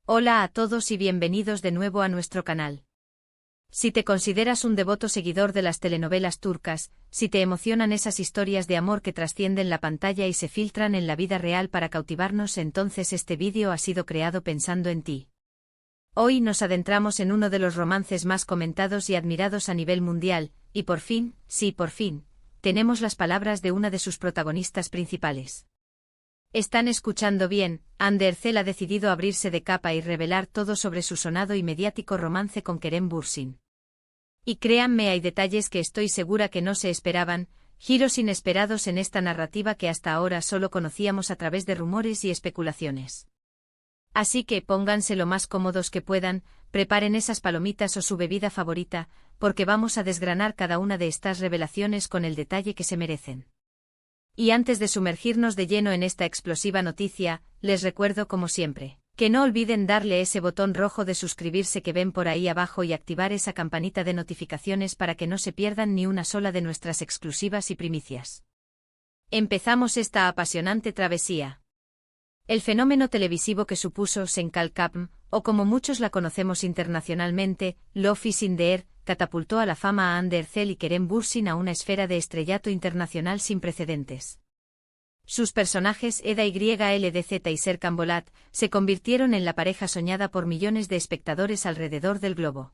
Hola a todos y bienvenidos de nuevo a nuestro canal. Si te consideras un devoto seguidor de las telenovelas turcas, si te emocionan esas historias de amor que trascienden la pantalla y se filtran en la vida real para cautivarnos, entonces este vídeo ha sido creado pensando en ti. Hoy nos adentramos en uno de los romances más comentados y admirados a nivel mundial, y por fin, sí por fin, tenemos las palabras de una de sus protagonistas principales. Están escuchando bien, Hande Erçel ha decidido abrirse de capa y revelar todo sobre su sonado y mediático romance con Kerem Bürsin. Y créanme, hay detalles que estoy segura que no se esperaban, giros inesperados en esta narrativa que hasta ahora solo conocíamos a través de rumores y especulaciones. Así que pónganse lo más cómodos que puedan, preparen esas palomitas o su bebida favorita, porque vamos a desgranar cada una de estas revelaciones con el detalle que se merecen. Y antes de sumergirnos de lleno en esta explosiva noticia, les recuerdo como siempre, que no olviden darle ese botón rojo de suscribirse que ven por ahí abajo y activar esa campanita de notificaciones para que no se pierdan ni una sola de nuestras exclusivas y primicias. Empezamos esta apasionante travesía. El fenómeno televisivo que supuso Sen Kalkapm, o como muchos la conocemos internacionalmente, Love is in the Air, catapultó a la fama a Hande Erçel y Kerem Bürsin a una esfera de estrellato internacional sin precedentes. Sus personajes Eda YLDZ y Serkan Bolat se convirtieron en la pareja soñada por millones de espectadores alrededor del globo.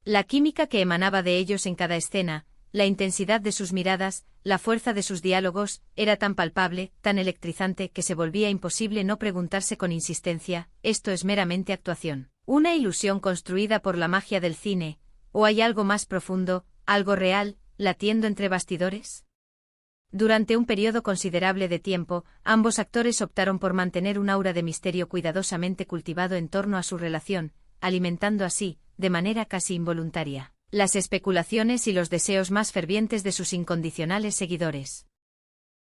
La química que emanaba de ellos en cada escena, la intensidad de sus miradas, la fuerza de sus diálogos, era tan palpable, tan electrizante que se volvía imposible no preguntarse con insistencia, ¿esto es meramente actuación, una ilusión construida por la magia del cine, o hay algo más profundo, algo real, latiendo entre bastidores? Durante un periodo considerable de tiempo, ambos actores optaron por mantener un aura de misterio cuidadosamente cultivado en torno a su relación, alimentando así, de manera casi involuntaria, las especulaciones y los deseos más fervientes de sus incondicionales seguidores.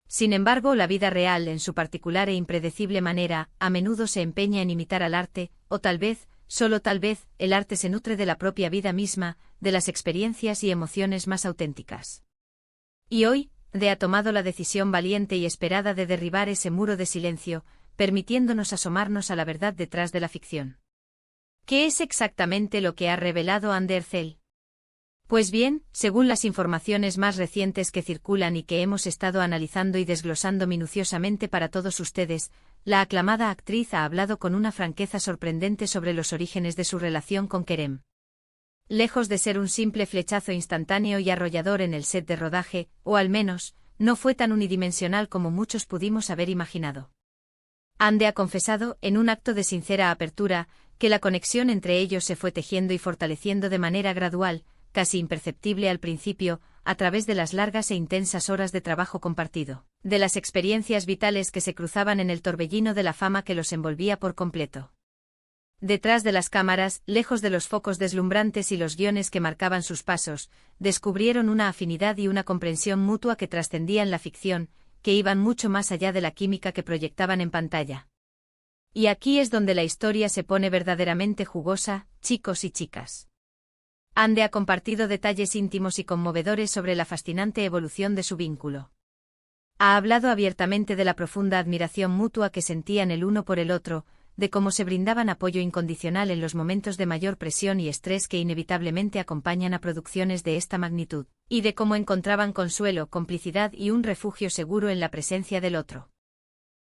Sin embargo, la vida real, en su particular e impredecible manera, a menudo se empeña en imitar al arte, o tal vez, solo tal vez, el arte se nutre de la propia vida misma, de las experiencias y emociones más auténticas. Y hoy, Hande ha tomado la decisión valiente y esperada de derribar ese muro de silencio, permitiéndonos asomarnos a la verdad detrás de la ficción. ¿Qué es exactamente lo que ha revelado Hande Erçel? Pues bien, según las informaciones más recientes que circulan y que hemos estado analizando y desglosando minuciosamente para todos ustedes, la aclamada actriz ha hablado con una franqueza sorprendente sobre los orígenes de su relación con Kerem. Lejos de ser un simple flechazo instantáneo y arrollador en el set de rodaje, o al menos, no fue tan unidimensional como muchos pudimos haber imaginado. Hande ha confesado, en un acto de sincera apertura, que la conexión entre ellos se fue tejiendo y fortaleciendo de manera gradual, casi imperceptible al principio, a través de las largas e intensas horas de trabajo compartido, de las experiencias vitales que se cruzaban en el torbellino de la fama que los envolvía por completo. Detrás de las cámaras, lejos de los focos deslumbrantes y los guiones que marcaban sus pasos, descubrieron una afinidad y una comprensión mutua que trascendían la ficción, que iban mucho más allá de la química que proyectaban en pantalla. Y aquí es donde la historia se pone verdaderamente jugosa, chicos y chicas. Hande ha compartido detalles íntimos y conmovedores sobre la fascinante evolución de su vínculo. Ha hablado abiertamente de la profunda admiración mutua que sentían el uno por el otro, de cómo se brindaban apoyo incondicional en los momentos de mayor presión y estrés que inevitablemente acompañan a producciones de esta magnitud, y de cómo encontraban consuelo, complicidad y un refugio seguro en la presencia del otro.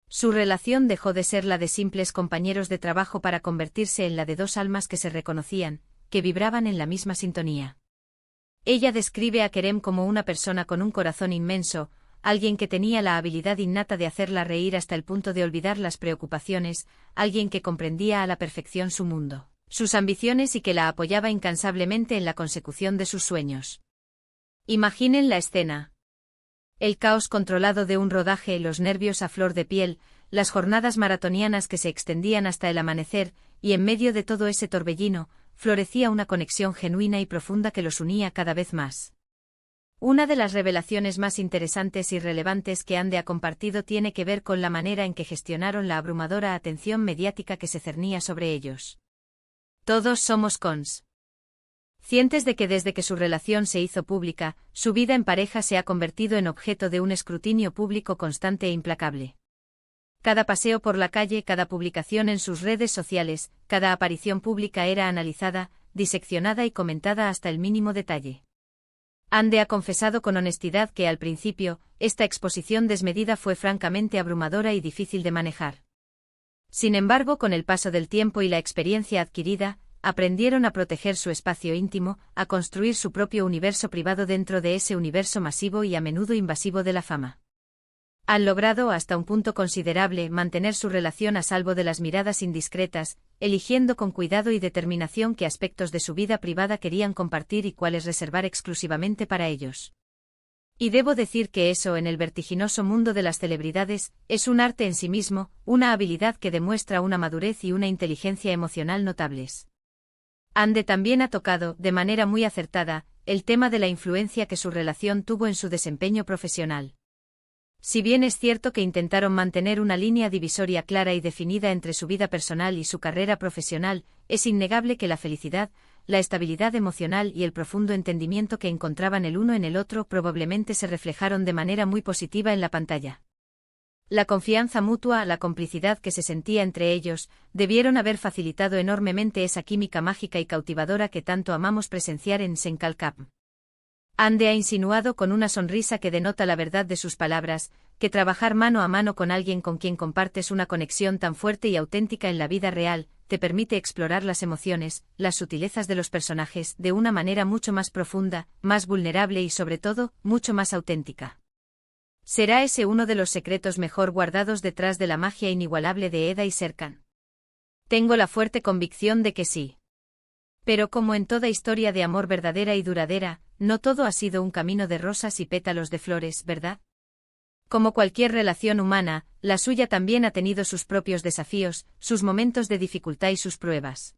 Su relación dejó de ser la de simples compañeros de trabajo para convertirse en la de dos almas que se reconocían, que vibraban en la misma sintonía. Ella describe a Kerem como una persona con un corazón inmenso, alguien que tenía la habilidad innata de hacerla reír hasta el punto de olvidar las preocupaciones, alguien que comprendía a la perfección su mundo, sus ambiciones y que la apoyaba incansablemente en la consecución de sus sueños. Imaginen la escena. El caos controlado de un rodaje, los nervios a flor de piel, las jornadas maratonianas que se extendían hasta el amanecer, y en medio de todo ese torbellino, florecía una conexión genuina y profunda que los unía cada vez más. Una de las revelaciones más interesantes y relevantes que Hande ha compartido tiene que ver con la manera en que gestionaron la abrumadora atención mediática que se cernía sobre ellos. Todos somos conscientes de que desde que su relación se hizo pública, su vida en pareja se ha convertido en objeto de un escrutinio público constante e implacable. Cada paseo por la calle, cada publicación en sus redes sociales, cada aparición pública era analizada, diseccionada y comentada hasta el mínimo detalle. Ande ha confesado con honestidad que al principio, esta exposición desmedida fue francamente abrumadora y difícil de manejar. Sin embargo, con el paso del tiempo y la experiencia adquirida, aprendieron a proteger su espacio íntimo, a construir su propio universo privado dentro de ese universo masivo y a menudo invasivo de la fama. Han logrado, hasta un punto considerable, mantener su relación a salvo de las miradas indiscretas, eligiendo con cuidado y determinación qué aspectos de su vida privada querían compartir y cuáles reservar exclusivamente para ellos. Y debo decir que eso, en el vertiginoso mundo de las celebridades, es un arte en sí mismo, una habilidad que demuestra una madurez y una inteligencia emocional notables. Ande también ha tocado, de manera muy acertada, el tema de la influencia que su relación tuvo en su desempeño profesional. Si bien es cierto que intentaron mantener una línea divisoria clara y definida entre su vida personal y su carrera profesional, es innegable que la felicidad, la estabilidad emocional y el profundo entendimiento que encontraban el uno en el otro probablemente se reflejaron de manera muy positiva en la pantalla. La confianza mutua, la complicidad que se sentía entre ellos, debieron haber facilitado enormemente esa química mágica y cautivadora que tanto amamos presenciar en Senkalkap. Ande ha insinuado con una sonrisa que denota la verdad de sus palabras, que trabajar mano a mano con alguien con quien compartes una conexión tan fuerte y auténtica en la vida real, te permite explorar las emociones, las sutilezas de los personajes, de una manera mucho más profunda, más vulnerable y sobre todo, mucho más auténtica. ¿Será ese uno de los secretos mejor guardados detrás de la magia inigualable de Eda y Serkan? Tengo la fuerte convicción de que sí. Pero como en toda historia de amor verdadera y duradera, no todo ha sido un camino de rosas y pétalos de flores, ¿verdad? Como cualquier relación humana, la suya también ha tenido sus propios desafíos, sus momentos de dificultad y sus pruebas.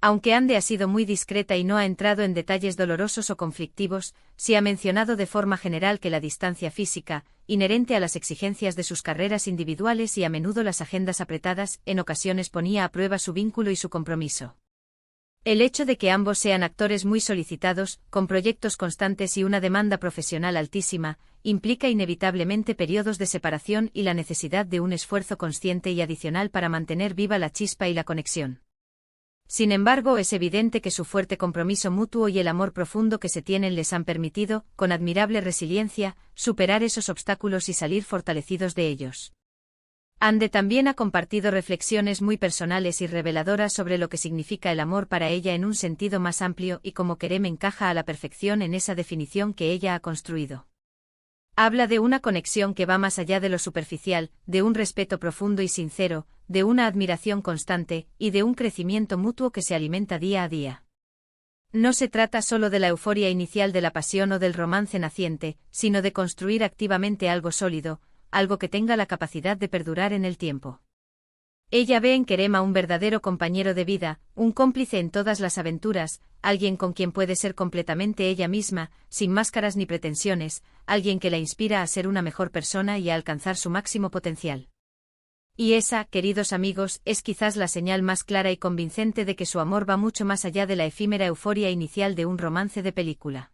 Aunque Ande ha sido muy discreta y no ha entrado en detalles dolorosos o conflictivos, sí ha mencionado de forma general que la distancia física, inherente a las exigencias de sus carreras individuales y a menudo las agendas apretadas, en ocasiones ponía a prueba su vínculo y su compromiso. El hecho de que ambos sean actores muy solicitados, con proyectos constantes y una demanda profesional altísima, implica inevitablemente periodos de separación y la necesidad de un esfuerzo consciente y adicional para mantener viva la chispa y la conexión. Sin embargo, es evidente que su fuerte compromiso mutuo y el amor profundo que se tienen les han permitido, con admirable resiliencia, superar esos obstáculos y salir fortalecidos de ellos. Ande también ha compartido reflexiones muy personales y reveladoras sobre lo que significa el amor para ella en un sentido más amplio y cómo Kerem encaja a la perfección en esa definición que ella ha construido. Habla de una conexión que va más allá de lo superficial, de un respeto profundo y sincero, de una admiración constante, y de un crecimiento mutuo que se alimenta día a día. No se trata solo de la euforia inicial de la pasión o del romance naciente, sino de construir activamente algo sólido, algo que tenga la capacidad de perdurar en el tiempo. Ella ve en Kerem a un verdadero compañero de vida, un cómplice en todas las aventuras, alguien con quien puede ser completamente ella misma, sin máscaras ni pretensiones, alguien que la inspira a ser una mejor persona y a alcanzar su máximo potencial. Y esa, queridos amigos, es quizás la señal más clara y convincente de que su amor va mucho más allá de la efímera euforia inicial de un romance de película.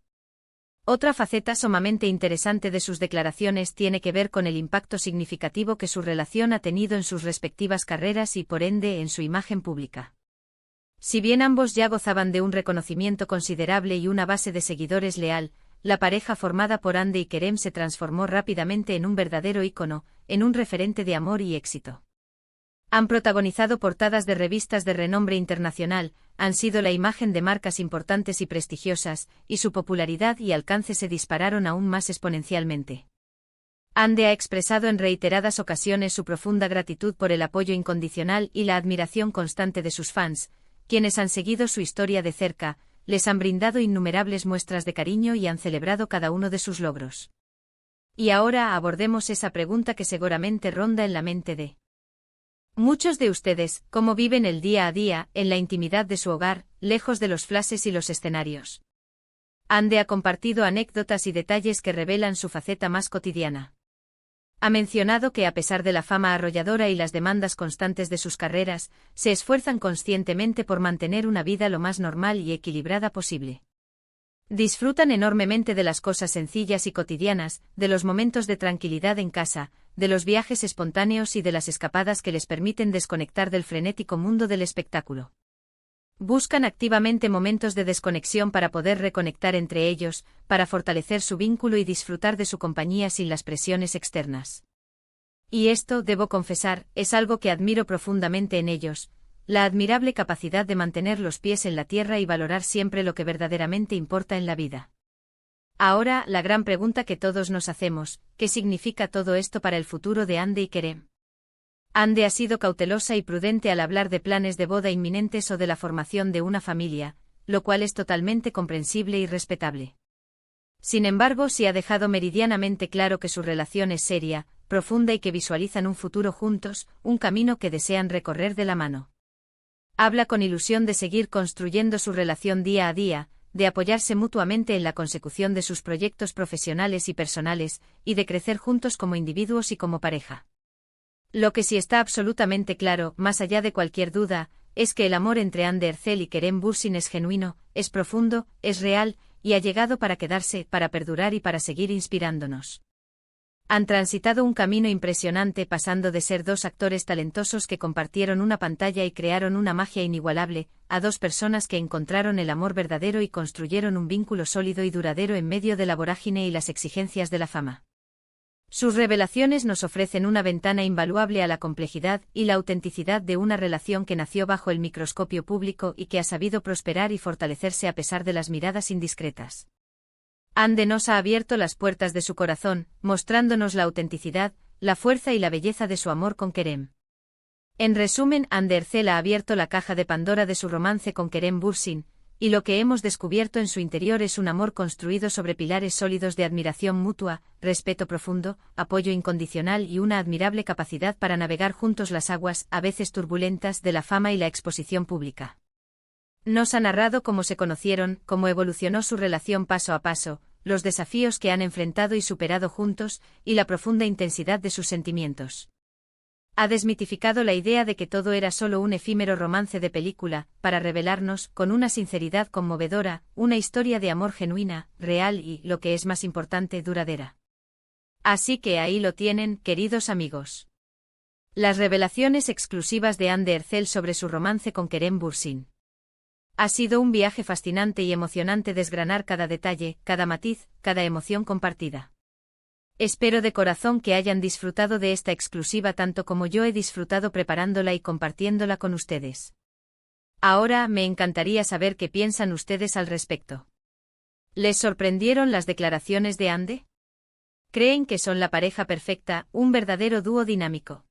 Otra faceta sumamente interesante de sus declaraciones tiene que ver con el impacto significativo que su relación ha tenido en sus respectivas carreras y por ende en su imagen pública. Si bien ambos ya gozaban de un reconocimiento considerable y una base de seguidores leal, la pareja formada por Ande y Kerem se transformó rápidamente en un verdadero ícono, en un referente de amor y éxito. Han protagonizado portadas de revistas de renombre internacional, han sido la imagen de marcas importantes y prestigiosas, y su popularidad y alcance se dispararon aún más exponencialmente. Ande ha expresado en reiteradas ocasiones su profunda gratitud por el apoyo incondicional y la admiración constante de sus fans, quienes han seguido su historia de cerca, les han brindado innumerables muestras de cariño y han celebrado cada uno de sus logros. Y ahora abordemos esa pregunta que seguramente ronda en la mente de muchos de ustedes: ¿cómo viven el día a día, en la intimidad de su hogar, lejos de los flashes y los escenarios? Ande ha compartido anécdotas y detalles que revelan su faceta más cotidiana. Ha mencionado que a pesar de la fama arrolladora y las demandas constantes de sus carreras, se esfuerzan conscientemente por mantener una vida lo más normal y equilibrada posible. Disfrutan enormemente de las cosas sencillas y cotidianas, de los momentos de tranquilidad en casa, de los viajes espontáneos y de las escapadas que les permiten desconectar del frenético mundo del espectáculo. Buscan activamente momentos de desconexión para poder reconectar entre ellos, para fortalecer su vínculo y disfrutar de su compañía sin las presiones externas. Y esto, debo confesar, es algo que admiro profundamente en ellos, la admirable capacidad de mantener los pies en la tierra y valorar siempre lo que verdaderamente importa en la vida. Ahora, la gran pregunta que todos nos hacemos, ¿qué significa todo esto para el futuro de Ande y Kerem? Ande ha sido cautelosa y prudente al hablar de planes de boda inminentes o de la formación de una familia, lo cual es totalmente comprensible y respetable. Sin embargo, sí ha dejado meridianamente claro que su relación es seria, profunda y que visualizan un futuro juntos, un camino que desean recorrer de la mano. Habla con ilusión de seguir construyendo su relación día a día, de apoyarse mutuamente en la consecución de sus proyectos profesionales y personales, y de crecer juntos como individuos y como pareja. Lo que sí está absolutamente claro, más allá de cualquier duda, es que el amor entre Hande Erçel y Kerem Bürsin es genuino, es profundo, es real, y ha llegado para quedarse, para perdurar y para seguir inspirándonos. Han transitado un camino impresionante pasando de ser dos actores talentosos que compartieron una pantalla y crearon una magia inigualable, a dos personas que encontraron el amor verdadero y construyeron un vínculo sólido y duradero en medio de la vorágine y las exigencias de la fama. Sus revelaciones nos ofrecen una ventana invaluable a la complejidad y la autenticidad de una relación que nació bajo el microscopio público y que ha sabido prosperar y fortalecerse a pesar de las miradas indiscretas. Hande nos ha abierto las puertas de su corazón, mostrándonos la autenticidad, la fuerza y la belleza de su amor con Kerem. En resumen, Hande Erçel ha abierto la caja de Pandora de su romance con Kerem Bürsin, y lo que hemos descubierto en su interior es un amor construido sobre pilares sólidos de admiración mutua, respeto profundo, apoyo incondicional y una admirable capacidad para navegar juntos las aguas, a veces turbulentas, de la fama y la exposición pública. Nos ha narrado cómo se conocieron, cómo evolucionó su relación paso a paso, los desafíos que han enfrentado y superado juntos, y la profunda intensidad de sus sentimientos. Ha desmitificado la idea de que todo era solo un efímero romance de película, para revelarnos, con una sinceridad conmovedora, una historia de amor genuina, real y, lo que es más importante, duradera. Así que ahí lo tienen, queridos amigos. Las revelaciones exclusivas de Hande Erçel sobre su romance con Kerem Bürsin. Ha sido un viaje fascinante y emocionante desgranar cada detalle, cada matiz, cada emoción compartida. Espero de corazón que hayan disfrutado de esta exclusiva tanto como yo he disfrutado preparándola y compartiéndola con ustedes. Ahora me encantaría saber qué piensan ustedes al respecto. ¿Les sorprendieron las declaraciones de Hande? ¿Creen que son la pareja perfecta, un verdadero dúo dinámico?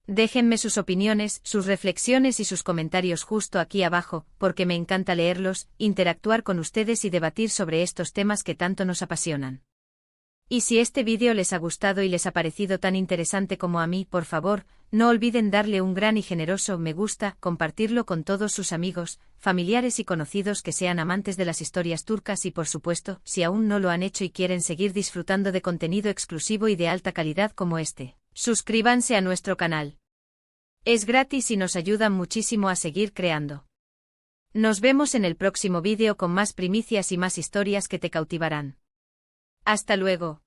Déjenme sus opiniones, sus reflexiones y sus comentarios justo aquí abajo, porque me encanta leerlos, interactuar con ustedes y debatir sobre estos temas que tanto nos apasionan. Y si este vídeo les ha gustado y les ha parecido tan interesante como a mí, por favor, no olviden darle un gran y generoso me gusta, compartirlo con todos sus amigos, familiares y conocidos que sean amantes de las historias turcas y por supuesto, si aún no lo han hecho y quieren seguir disfrutando de contenido exclusivo y de alta calidad como este, suscríbanse a nuestro canal. Es gratis y nos ayudan muchísimo a seguir creando. Nos vemos en el próximo vídeo con más primicias y más historias que te cautivarán. Hasta luego.